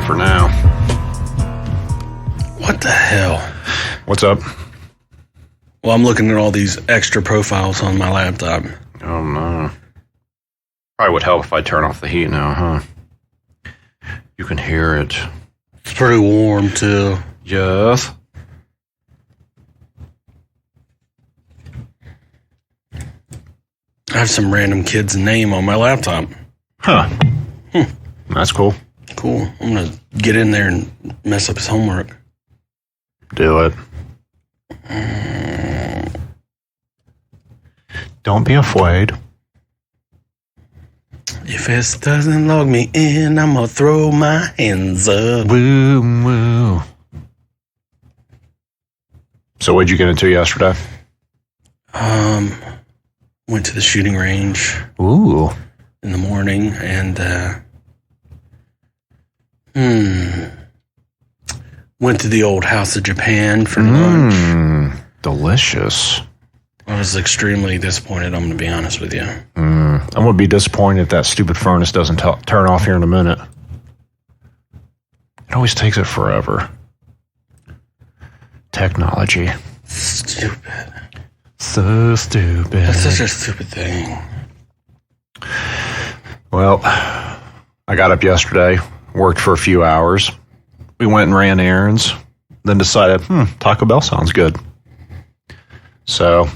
for now. What the hell? What's up? Well, I'm looking at all these extra profiles on my laptop. Oh, no. Probably would help if I turn off the heat now, huh? You can hear it. It's pretty warm, too. Yes. I have some random kid's name on my laptop. Huh. That's cool. Cool. I'm going to get in there and mess up his homework. Do it. Don't be afraid. If it doesn't log me in, I'm going to throw my hands up. Woo, woo. So what'd you get into yesterday? Went to the shooting range. Ooh. In the morning and went to the old House of Japan for lunch. Delicious. I was extremely disappointed, I'm going to be honest with you. I'm going to be disappointed if that stupid furnace doesn't turn off here in a minute. It always takes it forever. Technology. Stupid. So stupid. That's such a stupid thing. Well, I got up yesterday, worked for a few hours. We went and ran errands, then decided, Taco Bell sounds good. So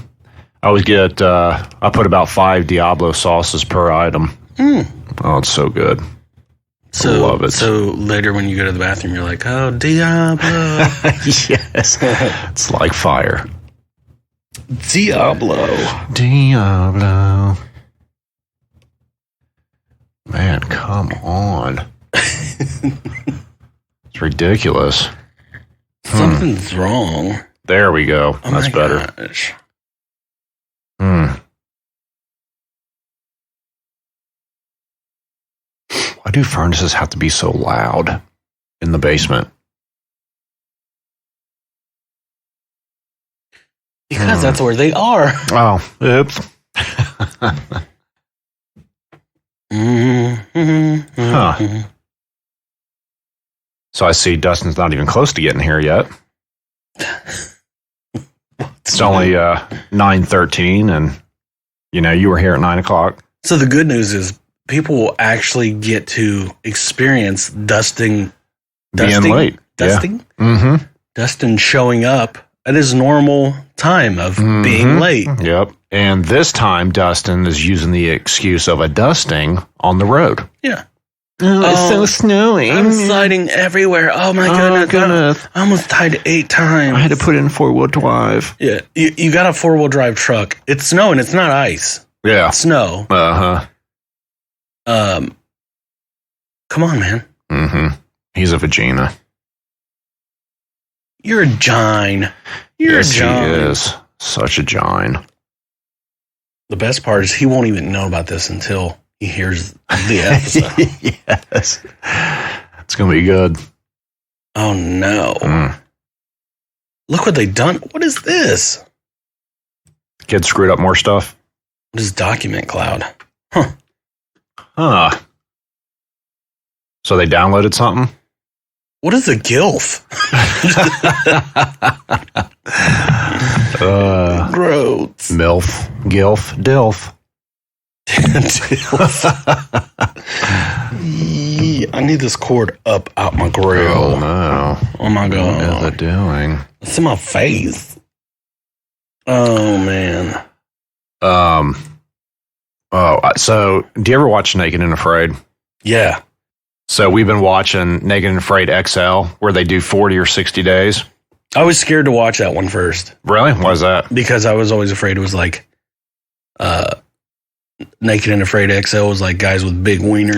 I always get, I put about 5 Diablo sauces per item. Oh, it's so good. I love it. So later when you go to the bathroom, you're like, oh, Diablo. Yes. It's like fire. Diablo. Man, come on. It's ridiculous. Something's wrong. There we go. Oh, that's better. Gosh. Why do furnaces have to be so loud in the basement? Because that's where they are. Oh, oops. Huh. So I see Dustin's not even close to getting here yet. It's only 9:13, and you were here at 9 o'clock. So the good news is people will actually get to experience Dustin Being late. Dustin? Yeah. Dustin showing up at his normal time of being late. Yep. And this time, Dustin is using the excuse of a dusting on the road. Yeah. Oh, it's so snowy. I'm sliding everywhere. Oh my goodness. I almost died 8 times. I had to put in 4-wheel drive. Yeah. You got a 4-wheel drive truck. It's snowing. It's not ice. Yeah. It's snow. Uh-huh. Come on, man. He's a vagina. You're a gine. You're Yes, a gine. he is. Such a gine. The best part is he won't even know about this until he hears the episode. Yes. It's going to be good. Oh, no. Look what they done. What is this? Kids screwed up more stuff. What is Document Cloud? Huh. So they downloaded something? What is a GILF? Gross. MILF, GILF, DILF. I need this cord up out my grill. Oh, no. Oh, my God. What is it doing? It's in my face. Oh, man. So do you ever watch Naked and Afraid? Yeah. So we've been watching Naked and Afraid XL, where they do 40 or 60 days. I was scared to watch that one first. Really? Why is that? Because I was always afraid it was like Naked and Afraid XL was like guys with big wieners.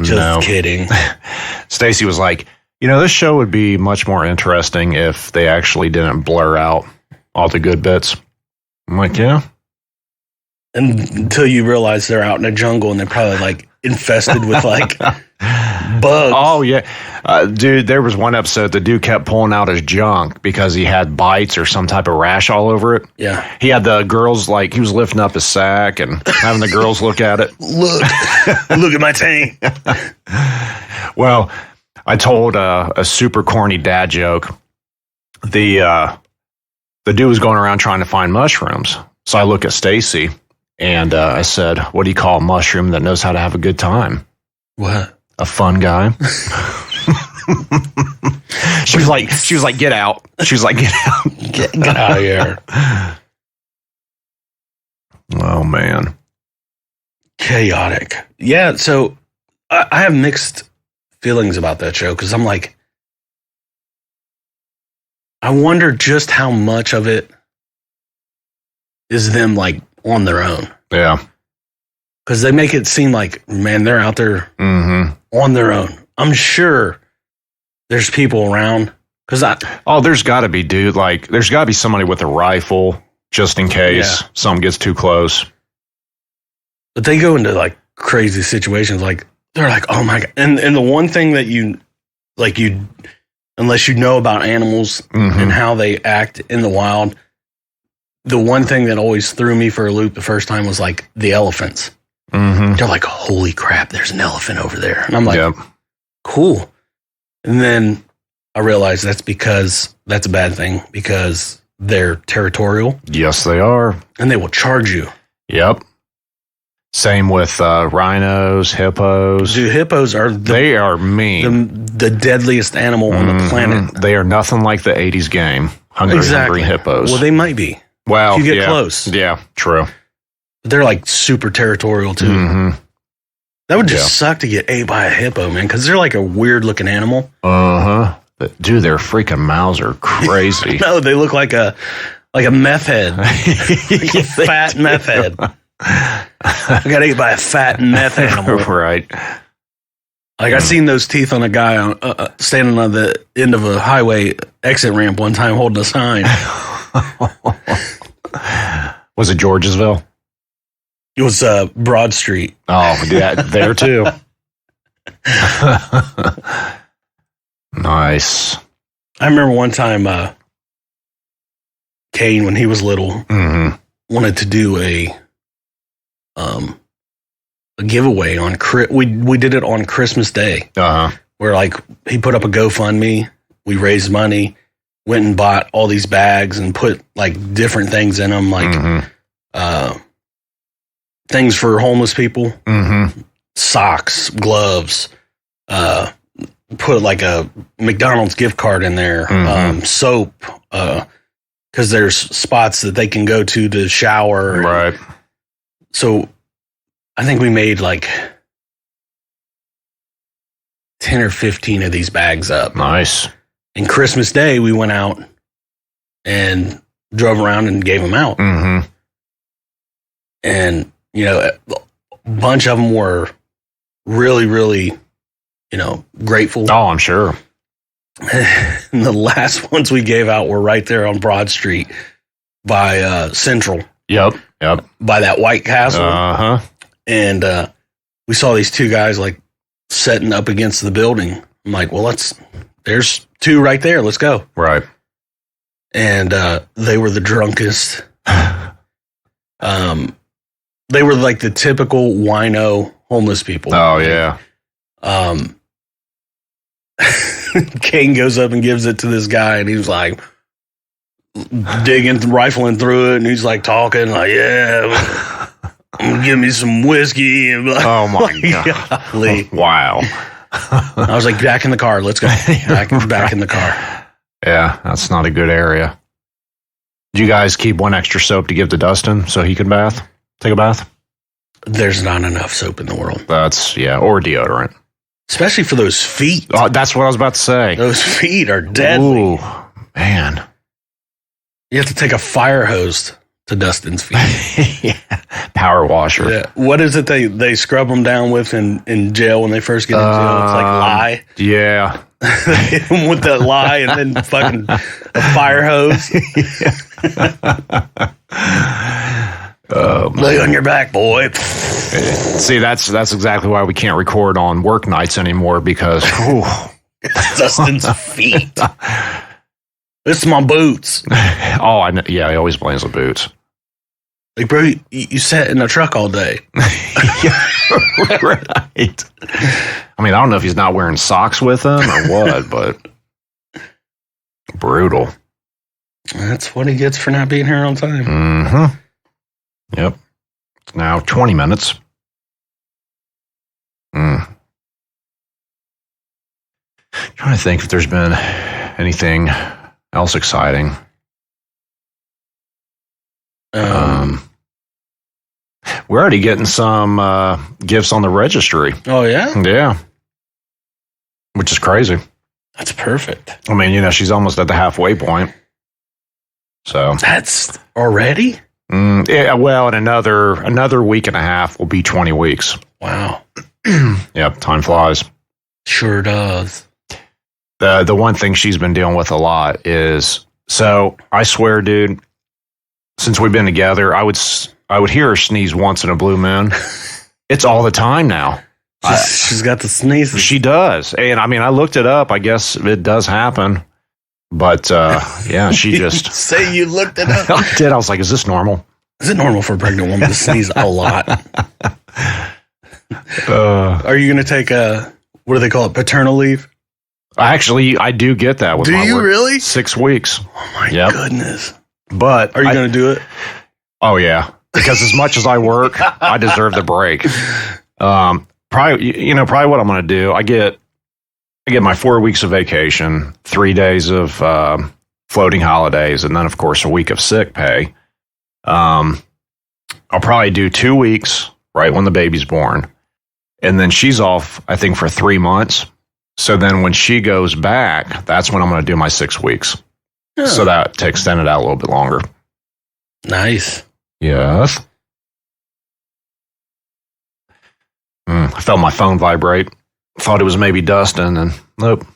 Just kidding. Stacy was like, this show would be much more interesting if they actually didn't blur out all the good bits. I'm like, yeah. And until you realize they're out in a jungle and they're probably like infested with like bugs. Oh, yeah. Dude, there was one episode the dude kept pulling out his junk because he had bites or some type of rash all over it. Yeah. He had the girls, like, he was lifting up his sack and having the girls look at it. Look at my tank. Well, I told a super corny dad joke. The dude was going around trying to find mushrooms. So I look at Stacy and I said, "What do you call a mushroom that knows how to have a good time?" What? A fun guy. She was like, "Get out." She was like, "Get out. Get out of here." Oh, man. Chaotic. Yeah. So I have mixed feelings about that show because I'm like, I wonder just how much of it is them like on their own. Yeah. Because they make it seem like, man, they're out there on their own. I'm sure there's people around. There's got to be, dude. Like, there's got to be somebody with a rifle just in case something gets too close. But they go into like crazy situations. Like, they're like, oh my God. And the one thing that unless you know about animals and how they act in the wild, the one thing that always threw me for a loop the first time was like the elephants. They're like, holy crap, there's an elephant over there. And I'm like, cool. And then I realized that's a bad thing because they're territorial. Yes, they are. And they will charge you. Yep. Same with rhinos, hippos. Dude, hippos are they are mean. The deadliest animal on the planet. They are nothing like the 80s game. Hungry hippos. Well, they might be. Well, if you get close. Yeah, true. But they're like super territorial too. That would just suck to get ate by a hippo, man, because they're like a weird looking animal. Dude, their freaking mouths are crazy. No, they look like a meth head. Like a fat meth head. I got ate by a fat meth animal. Right. Like I seen those teeth on a guy standing on the end of a highway exit ramp one time holding a sign. Was it Georgesville? It was Broad Street. Oh, yeah, there too. Nice. I remember one time Kane, when he was little, wanted to do a giveaway on we did it on Christmas Day. Where like he put up a GoFundMe, we raised money, went and bought all these bags and put like different things in them, like things for homeless people, socks, gloves, put like a McDonald's gift card in there, soap, because there's spots that they can go to shower. Right. So I think we made like 10 or 15 of these bags up. Nice. And Christmas Day, we went out and drove around and gave them out. And, you know, a bunch of them were really, really, you know, grateful. Oh, I'm sure. And the last ones we gave out were right there on Broad Street by Central. Yep. By that White Castle. And we saw these two guys like setting up against the building. I'm like, well, there's two right there. Let's go. Right. And they were the drunkest. They were like the typical wino homeless people. Oh, yeah. Kane goes up and gives it to this guy, and he's like rifling through it, and he's like talking, like, yeah, I'm gonna give me some whiskey. And like, oh my God. Wow. I was like, back in the car. Let's go. Back in the car. Yeah, that's not a good area. Do you guys keep one extra soap to give to Dustin so he can take a bath? There's not enough soap in the world. Or deodorant. Especially for those feet. Oh, that's what I was about to say. Those feet are deadly. Ooh, man. You have to take a fire hose to Dustin's feet. Yeah. Power washer. Yeah. What is it they scrub them down with in jail when they first get in jail? It's like lye. Yeah. With that lye and then fucking a fire hose. Lay on your back, boy. See, that's exactly why we can't record on work nights anymore because Dustin's feet. It's my boots. Oh, I know. Yeah, he always blames the boots. Like, bro, you sat in a truck all day. Right. I mean, I don't know if he's not wearing socks with him or what, but brutal. That's what he gets for not being here on time. Mm-hmm. Yep. It's now 20 minutes. Trying to think if there's been anything else exciting. We're already getting some gifts on the registry. Oh, yeah? Yeah. Which is crazy. That's perfect. I mean, she's almost at the halfway point. So that's already? Yeah, well, in another week and a half will be 20 weeks. Wow. Yep, time flies. Sure does. The one thing she's been dealing with a lot is, so I swear, dude, since we've been together, I would hear her sneeze once in a blue moon. It's all the time now. She's got the sneezes. She does. And I mean, I looked it up. I guess it does happen. But yeah, she just say you looked it up. I did. I was like, is this normal? Is it normal for a pregnant woman to sneeze a lot? Are you going to take what do they call it? Paternal leave? Actually, I do get that with do my you work. Really? 6 weeks. Oh my goodness. But are you going to do it? Oh yeah. Because as much as I work, I deserve the break. Probably what I'm going to do. I get my 4 weeks of vacation, 3 days of floating holidays, and then of course a week of sick pay. I'll probably do 2 weeks right when the baby's born, and then she's off, I think, for 3 months. So then when she goes back, that's when I'm going to do my 6 weeks. Oh. So that to extend it out a little bit longer. Nice. Yes. I felt my phone vibrate. Thought it was maybe Dustin, and nope. Of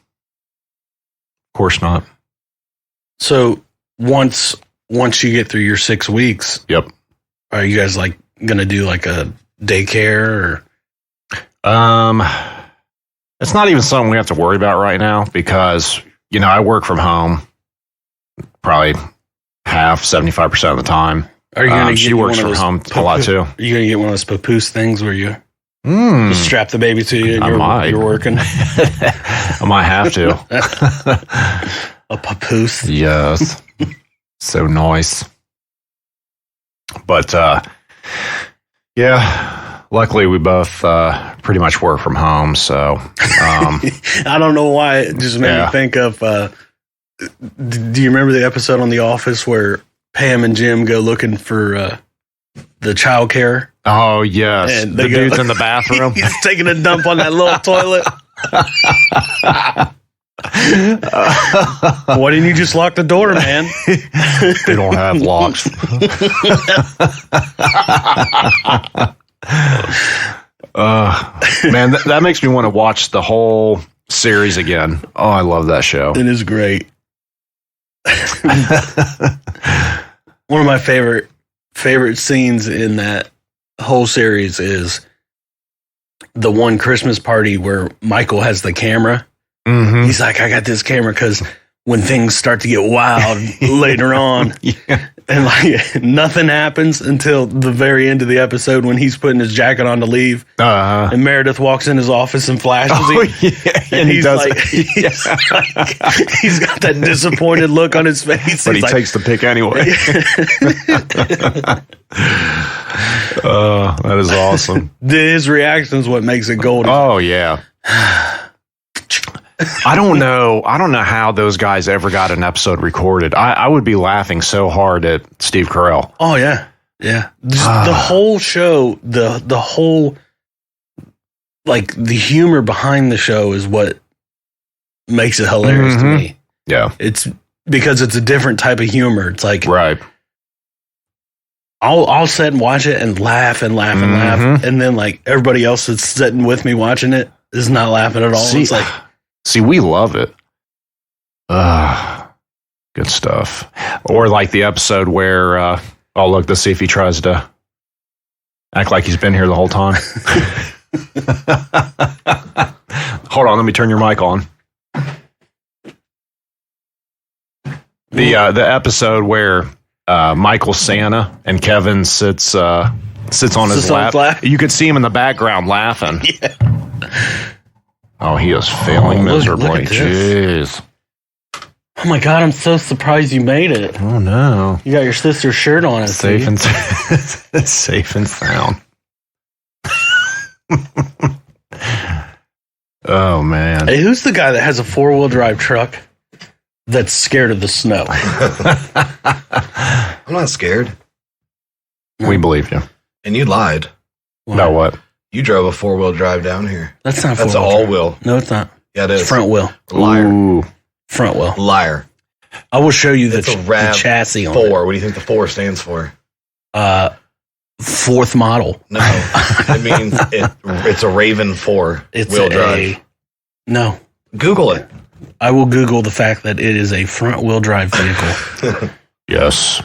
course not. So once you get through your 6 weeks, yep. Are you guys like gonna do like a daycare or? It's not even something we have to worry about right now because I work from home probably 75% of the time. Are you gonna? She works from home a lot too. Are you gonna get one of those papoose things where you? Just strap the baby to you and you're working. I might have to. A papoose. Yes. So nice. But yeah, luckily we both pretty much work from home. So I don't know why it just made me think of do you remember the episode on The Office where Pam and Jim go looking for the child care? Oh, yes. And the dude's in the bathroom. He's taking a dump on that little toilet. Why didn't you just lock the door, man? They don't have locks. Man, that makes me want to watch the whole series again. Oh, I love that show. It is great. One of my favorite scenes in that whole series is the one Christmas party where Michael has the camera. Mm-hmm. He's like, I got this camera because when things start to get wild later on, and like nothing happens until the very end of the episode when he's putting his jacket on to leave, and Meredith walks in his office and flashes him, and he's like, he's got that disappointed look on his face, but he takes the pic anyway. That is awesome. His reaction is what makes it golden. Oh yeah. I don't know how those guys ever got an episode recorded. I would be laughing so hard at Steve Carell. Oh yeah. Yeah. The whole show, the whole, like, the humor behind the show is what makes it hilarious to me. Yeah. It's because it's a different type of humor. It's like, right. I'll sit and watch it and laugh and laugh and laugh. And then like everybody else that's sitting with me watching it is not laughing at all. It's like, see, we love it. Good stuff. Or like the episode where, oh, look, let's see if he tries to Act like he's been here the whole time. Hold on, let me turn your mic on. The episode where Michael Santa and Kevin sits on his lap. You could see him in the background laughing. Yeah. Oh, he is failing miserably. Look at this. Jeez. Oh my God, I'm so surprised you made it. Oh no. You got your sister's shirt on. Safe and safe and sound. Oh man. Hey, who's the guy that has a 4-wheel drive truck that's scared of the snow? I'm not scared. We believe you. And you lied. About what? You drove a 4-wheel drive down here. That's not That's four-wheel drive. all-wheel. No, it's not. Yeah, it is. It's front wheel. Liar. Ooh. Front wheel. Liar. I will show you the It's a RAV4. chassis on 4. What do you think the 4 stands for? it. Fourth model. No. It means it's a Raven 4 It's wheel drive. No. Google it. I will Google the fact that it is a front wheel drive vehicle. Yes.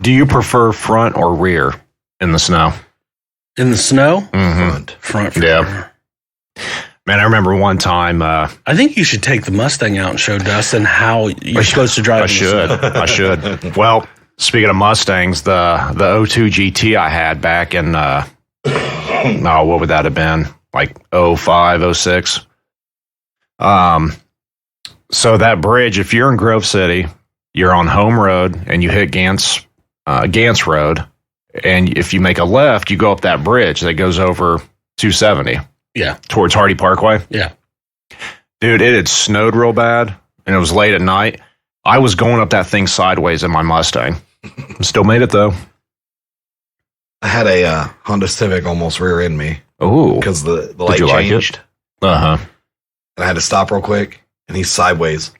Do you prefer front or rear in the snow? In the snow? Mm-hmm. Front. Front. Yeah. Man, I remember one time. I think you should take the Mustang out and show Dustin how you're supposed to drive. I should. I should. Well, speaking of Mustangs, the 02 GT I had back in, what would that have been? Like 05, 06. So that bridge, if you're in Grove City, you're on Home Road and you hit Gantz Road. And if you make a left, you go up that bridge that goes over 270. Yeah. Towards Hardy Parkway. Yeah. Dude, it had snowed real bad and it was late at night. I was going up that thing sideways in my Mustang. Still made it though. I had a Honda Civic almost rear end me Oh. because the light you like it? changed. Uh-huh. And I had to stop real quick, and he's sideways.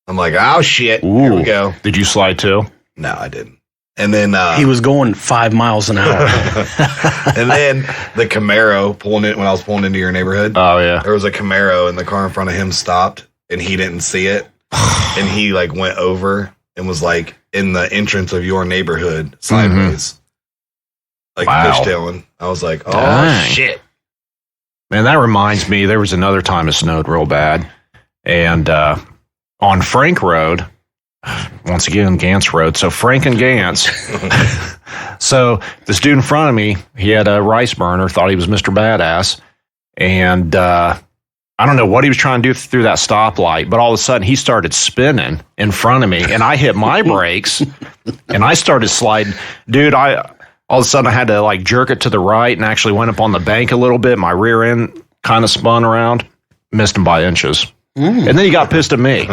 I'm like, oh, shit. Ooh. Here we go. Did you slide too? No, I didn't. And then He was going 5 miles an hour. and then the Camaro when I was pulling into your neighborhood, Oh, yeah. there was a Camaro and the car in front of him stopped and he didn't see it. And he like went over and was like in the entrance of your neighborhood sideways. Like Wow. fishtailing. I was like, oh Dang. shit. Man, that reminds me, there was another time it snowed real bad. And on Frank Road, once again, Gantz Road. So Frank and Gantz. So this dude in front of me, he had a rice burner, thought he was Mr. Badass. And I don't know what he was trying to do through that stoplight, but all of a sudden he started spinning in front of me. And I hit my brakes and I started sliding. Dude, all of a sudden I had to like jerk it to the right and actually went up on the bank a little bit. My rear end kind of spun around, missed him by inches. And then he got pissed at me.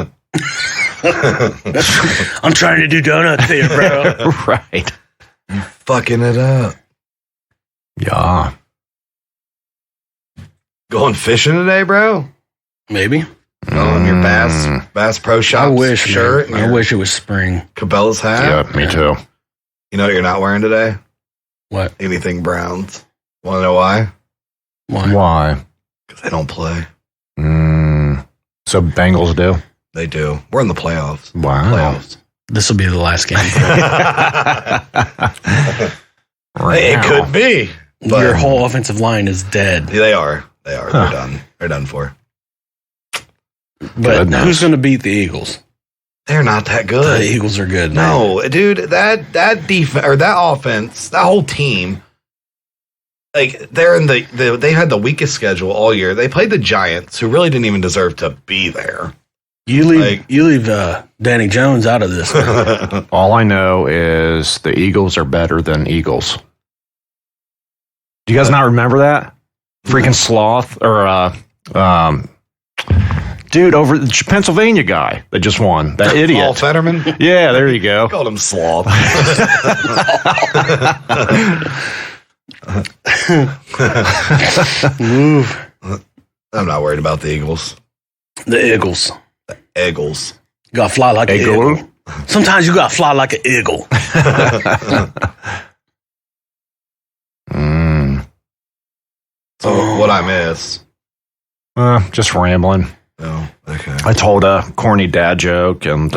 I'm trying to do donuts here, bro. Right. Fucking it up. Yeah. Going fishing today, bro? Maybe. On your Bass Pro Shops I wish, shirt. man. I wish it was spring. Cabela's hat. Yeah, me too. You know what you're not wearing today? What? Anything Browns. Want to know why? Why? Why? Because they don't play. So Bengals do? They do. We're in the playoffs. Wow. Playoffs. This will be the last game. It could be. But Your whole offensive line is dead. They are. They are. Huh. They're done. They're done for. But Goodness. who's going to beat the Eagles? They're not that The good. Eagles are good. man. No, dude, that defense or that offense, that whole team, like they're in they had the weakest schedule all year. They played the Giants, who really didn't even deserve to be there. You leave Danny Jones out of this. man. All I know is the Eagles are better than Eagles. Do you guys not remember that? Freaking sloth or dude over the Pennsylvania guy that just won. That Paul idiot. Fetterman Yeah, there you go. called him sloth. Move. I'm not worried about the Eagles. The Eagles. Eagles. You got to fly like an Eagle? eagle. Sometimes you got to fly like an eagle. So what I miss? Just rambling. Oh, okay. I told a corny dad joke and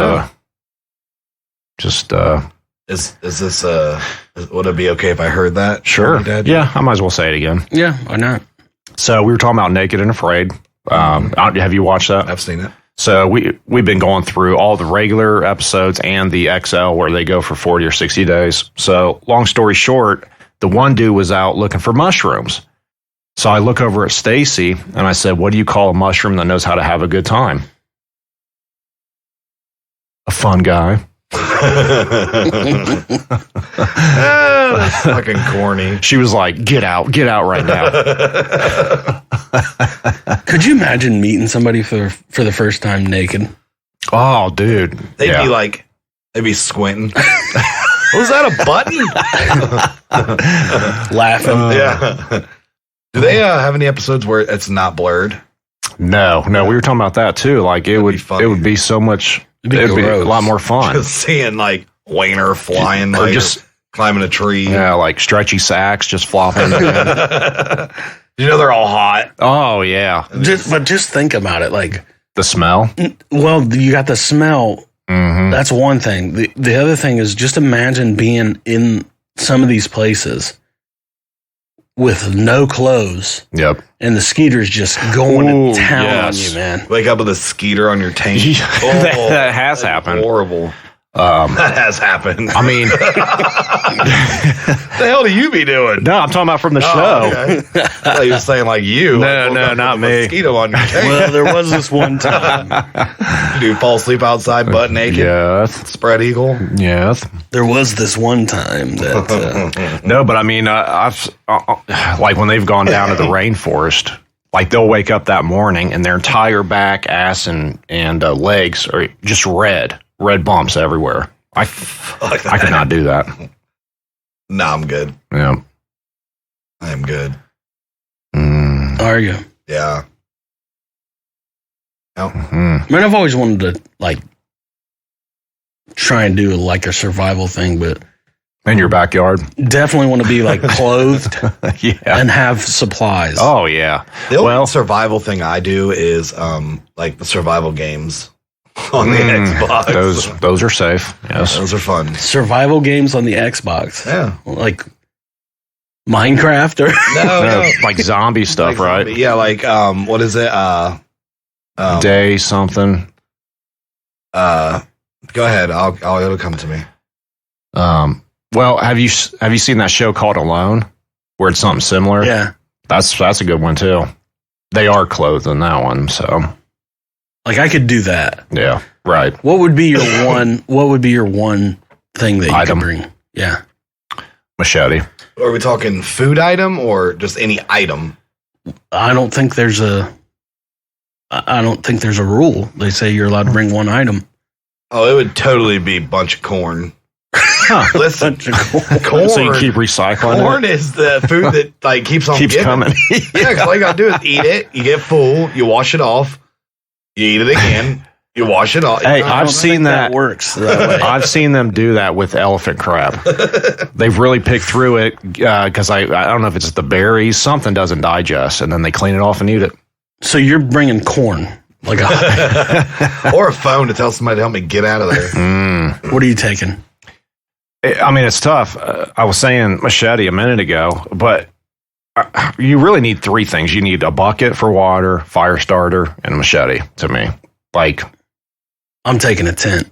just Is this would it be okay if I heard that? Sure. Dad? Yeah, I might as well say it again. Yeah, why not? So we were talking about Naked and Afraid. Have you watched that? I've seen it. So we've been going through all the regular episodes and the XL where they go for 40 or 60 days. So long story short, the one dude was out looking for mushrooms. So I look over at Stacy and I said, "What do you call a mushroom that knows how to have a good time?" A fun guy. That's fucking corny. She was like, get out right now. Could you imagine meeting somebody for the first time naked? Oh, dude. They'd be like, they'd be squinting. Was that a button? Laughing. Yeah. Do they have any episodes where it's not blurred? No, we were talking about that too. Like it would be so much. It'd be a lot more fun. Just seeing like wiener flying, or like, just climbing a tree. Yeah, like stretchy sacks just flopping. You know they're all hot. Oh yeah. Just think about it. Like the smell. Well, you got the smell. Mm-hmm. That's one thing. The other thing is just imagine being in some of these places with no clothes. Yep. And the skeeter's just going to town on you, man. Wake up with a skeeter on your tank. That has happened. Horrible. That has happened. I mean, the hell do you be doing? No, I'm talking about from the show. Okay. I thought you were saying like you. No, like, not me. Mosquito on your tank. Well, there was this one time. You fall asleep outside butt naked. Yes. Spread eagle. Yes. There was this one time that. No, but I mean, I've like when they've gone down to the rainforest. Like they'll wake up that morning and their entire back, ass, and legs are just red bumps everywhere. I could not do that. No, I'm good. Yeah, I am good. Are you? Yeah. No. I mean, I've always wanted to like try and do like a survival thing, but in your backyard, definitely want to be like clothed yeah, and have supplies. Oh yeah. The only survival thing I do is like the survival games on the Xbox. Those are safe. Yes, those are fun. Survival games on the Xbox. Yeah, like Minecraft or no, like zombie stuff, like right? Yeah, like what is it? Day something. Go ahead. It'll come to me. Well, have you seen that show called Alone, where it's something similar? Yeah, that's a good one too. They are clothed in that one, so like I could do that. Yeah, right. What would be your one? What would be your one thing that you could bring? Yeah, machete. Are we talking food item or just any item? I don't think there's a rule. They say you're allowed to bring one item. Oh, it would totally be a bunch of corn. Listen, corn. So you keep recycling. Corn is the food that like keeps coming. Yeah, because all you gotta do is eat it. You get full. You wash it off. You eat it again. You wash it off. Hey, I've seen that works that way. I've seen them do that with elephant crab. They've really picked through it because I don't know if it's the berries. Something doesn't digest, and then they clean it off and eat it. So you're bringing corn, like or a phone to tell somebody to help me get out of there. What are you taking? I mean, it's tough. I was saying machete a minute ago, but you really need three things. You need a bucket for water, fire starter, and a machete, to me. Like, I'm taking a tent.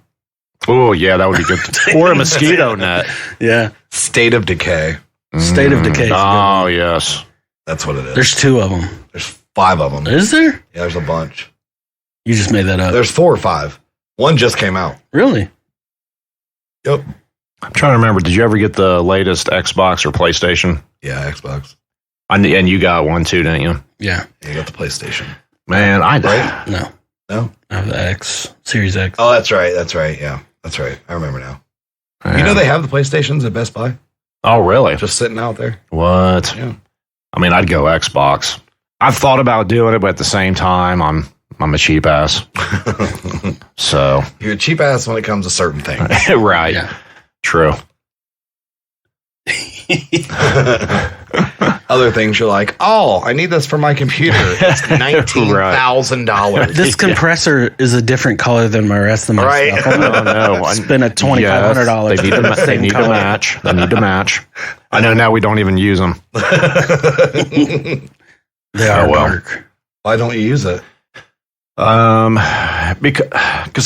Oh, yeah, that would be good. Or a mosquito net. Yeah. State of Decay. State of Decay. Oh, yes. That's what it is. There's 2 of them. There's 5 of them. Is there? Yeah, there's a bunch. You just made that up. There's 4 or 5. One just came out. Really? Yep. I'm trying to remember. Did you ever get the latest Xbox or PlayStation? Yeah, Xbox. And you got one too, didn't you? Yeah. You got the PlayStation. Man, Right? No. No? I have the X, Series X. Oh, that's right. That's right. Yeah, that's right. I remember now. Yeah. You know they have the PlayStations at Best Buy? Oh, really? Just sitting out there. What? Yeah. I mean, I'd go Xbox. I've thought about doing it, but at the same time, I'm a cheap ass. So You're a cheap ass when it comes to certain things. right. Yeah. True. other things you're like, oh, I need this for my computer. It's $19,000. This compressor is a different color than my rest of my Right. stuff. I'm gonna spend a $2,500. They need to match. They need to match. I know now we don't even use them. They are dark. Why don't you use it? Because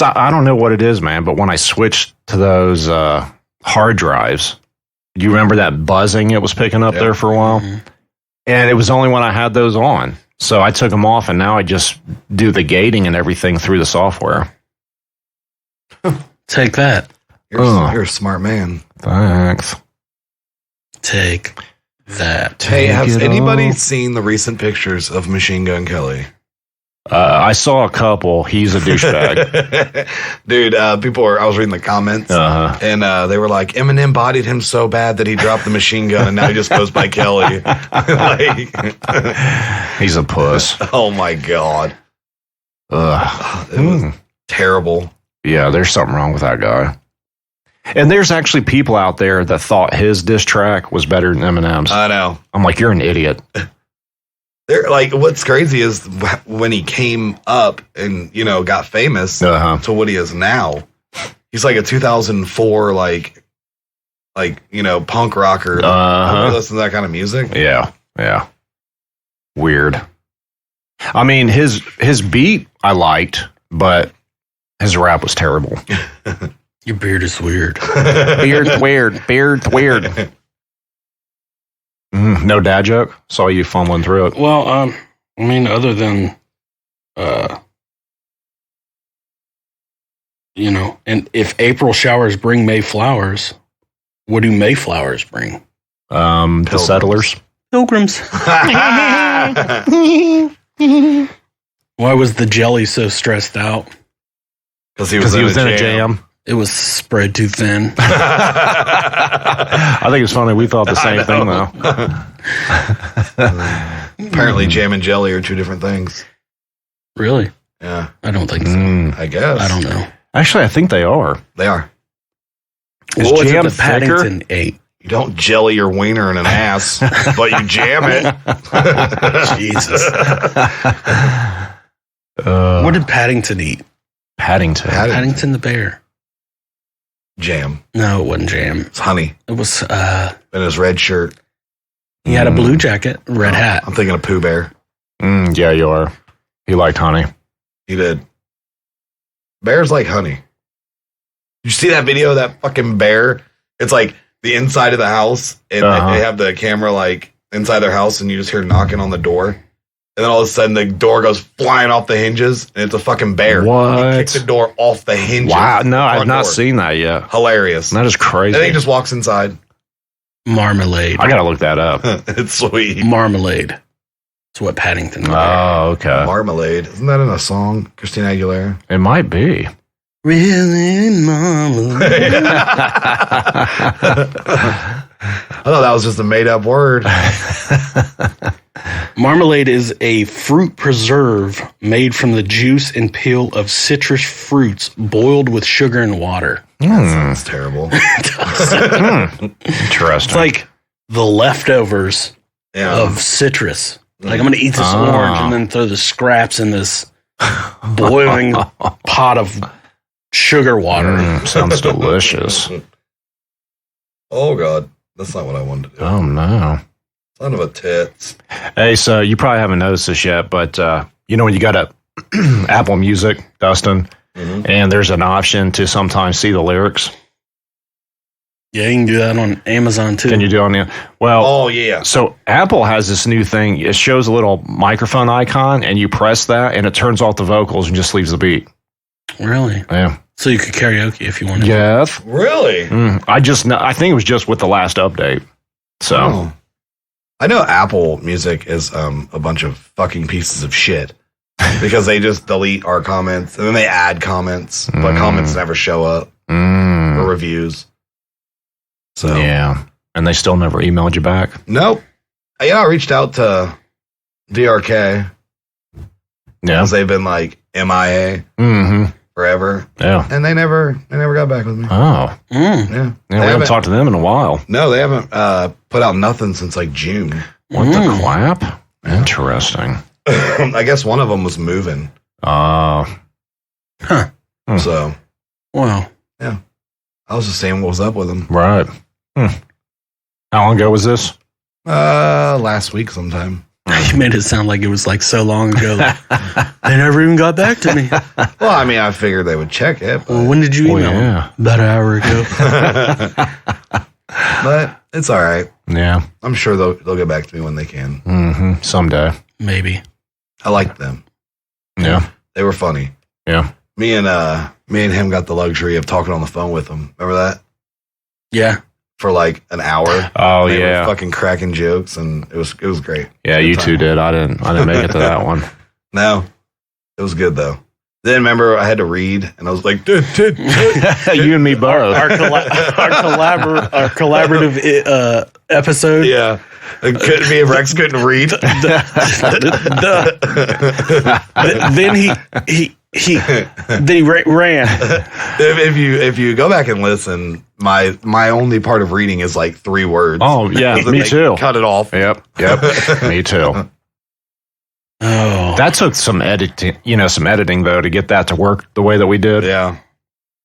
I don't know what it is, man. But when I switched to those hard drives, do you remember that buzzing it was picking up there for a while? Mm-hmm. And it was only when I had those on. So I took them off, and now I just do the gating and everything through the software. Take that. You're a smart man. Thanks. Take that. Hey, has anybody seen the recent pictures of Machine Gun Kelly? I saw a couple. He's a douchebag. Dude, I was reading the comments, and they were like, Eminem bodied him so bad that he dropped the machine gun, and now he just goes by Kelly. He's a puss. Oh, my God. It was terrible. Yeah, there's something wrong with that guy. And there's actually people out there that thought his diss track was better than Eminem's. I know. I'm like, you're an idiot. They're like, what's crazy is when he came up and, got famous to what he is now, he's like a 2004, punk rocker. Listen to that kind of music. Yeah. Yeah. Weird. I mean, his beat I liked, but his rap was terrible. Your beard is weird. Beard's weird. Beard's weird. No dad joke? Saw you fumbling through it. Well, I mean, other than, and if April showers bring May flowers, what do May flowers bring? The settlers. Pilgrims. Why was the jelly so stressed out? Because he was in a jam. It was spread too thin. I think it's funny. We thought the same thing, though. Apparently, jam and jelly are two different things. Really? Yeah. I don't think so. I guess. I don't know. Actually, I think they are. They are. Is what jam was it that Paddington ate? You don't jelly your wiener in an ass, but you jam it. Jesus. What did Paddington eat? Paddington the bear. Jam. No, it wasn't jam. It's honey. It was in his red shirt. He had a blue jacket, red hat. I'm thinking of Pooh Bear. Yeah, you are. He liked honey. He did. Bears like honey. You see that video of that fucking bear? It's like the inside of the house, and they have the camera like inside their house, and you just hear knocking on the door. And then all of a sudden, the door goes flying off the hinges, and it's a fucking bear. What? He kicked the door off the hinges. Wow, no, I've not seen that yet. Hilarious. That is crazy. And then he just walks inside. Marmalade. I gotta look that up. It's sweet. Marmalade. That's what Paddington was. Oh, okay. Marmalade. Isn't that in a song? Christina Aguilera? It might be. Really, marmalade? I thought that was just a made-up word. Marmalade is a fruit preserve made from the juice and peel of citrus fruits boiled with sugar and water. That sounds terrible. Interesting. It's like the leftovers of citrus. Like, I'm going to eat this orange and then throw the scraps in this boiling pot of sugar water. Sounds delicious. Oh, God. That's not what I wanted to do. Oh, no. Son of a tits. Hey, so you probably haven't noticed this yet, but when you got a Apple Music, Dustin, and there's an option to sometimes see the lyrics. Yeah, you can do that on Amazon too. Can you do it on the? Well, oh yeah. So Apple has this new thing. It shows a little microphone icon, and you press that, and it turns off the vocals and just leaves the beat. Really? Yeah. So you could karaoke if you wanted. Yes. Really? I think it was just with the last update. So I know Apple Music is a bunch of fucking pieces of shit because they just delete our comments and then they add comments, but comments never show up or reviews. So yeah, and they still never emailed you back. Nope. Yeah, I reached out to DRK. Yeah, they've been like MIA forever. Yeah, and they never got back with me. Oh, yeah. We haven't talked to them in a while. No, they haven't put out nothing since like June. What the clap? Interesting. I guess one of them was moving. So, Wow. yeah. I was just saying what was up with them. Right. How long ago was this? Last week sometime. You made it sound like it was like so long ago. They never even got back to me. Well, I mean, I figured they would check it. Well, when did you email them? About an hour ago. But it's all right. Yeah. I'm sure they'll get back to me when they can. Mm-hmm. Someday. Maybe. I liked them. Yeah. They were funny. Yeah. Me and him got the luxury of talking on the phone with them. Remember that? Yeah. For like an hour. Oh, They yeah. were fucking cracking jokes, and it was great. Yeah, Good you time. two did. I didn't make it to that one. No, it was good though. Then remember, I had to read, and I was like, You and me both. Our collaborative episode. yeah. It couldn't be if Rex couldn't read. Then he ran. If you go back and listen, my only part of reading is like 3 words. Oh, yeah, Then me they too. Cut it off. Yep. Me too. Oh, That took some editing though to get that to work the way that we did. Yeah.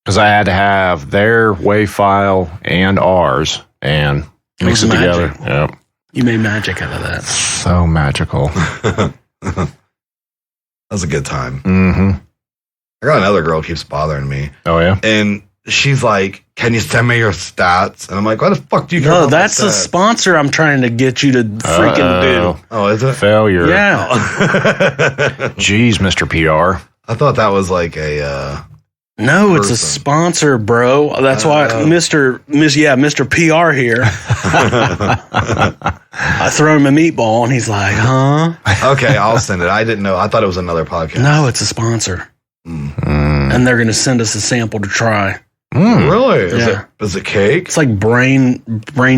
Because I had to have their WAV file and ours and mix it was together. magic. Yep. you made magic out of that. So magical. That was a good time. Mm-hmm. I got another girl who keeps bothering me, Oh, yeah? and she's like, "Can you send me your stats?" And I'm like, "Why the fuck do you?" care No, about my that's the stats?" sponsor I'm trying to get you to freaking do. Oh, is it? Failure. Yeah. Jeez, Mr. PR. I thought that was like a. No, it's a Person. sponsor, bro. That's why Mr. PR here. I throw him a meatball and he's like, huh? Okay, I'll send it. I didn't know. I thought it was another podcast. No, it's a sponsor. And they're going to send us a sample to try. Really? Yeah. Is it cake? It's like brain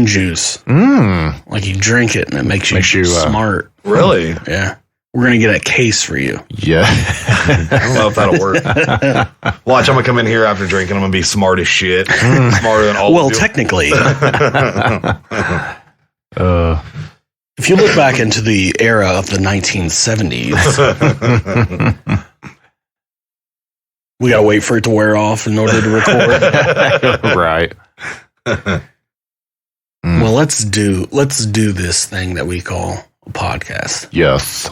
juice. Like you drink it and it makes you smart. Really? Yeah. We're going to get a case for you. Yeah. I don't know if that'll work. Watch, I'm going to come in here after drinking. I'm going to be smart as shit. Smarter than all Well, of you. technically, if you look back into the era of the 1970s, we got to wait for it to wear off in order to record. Right. Well, let's do this thing that we call a podcast. Yes.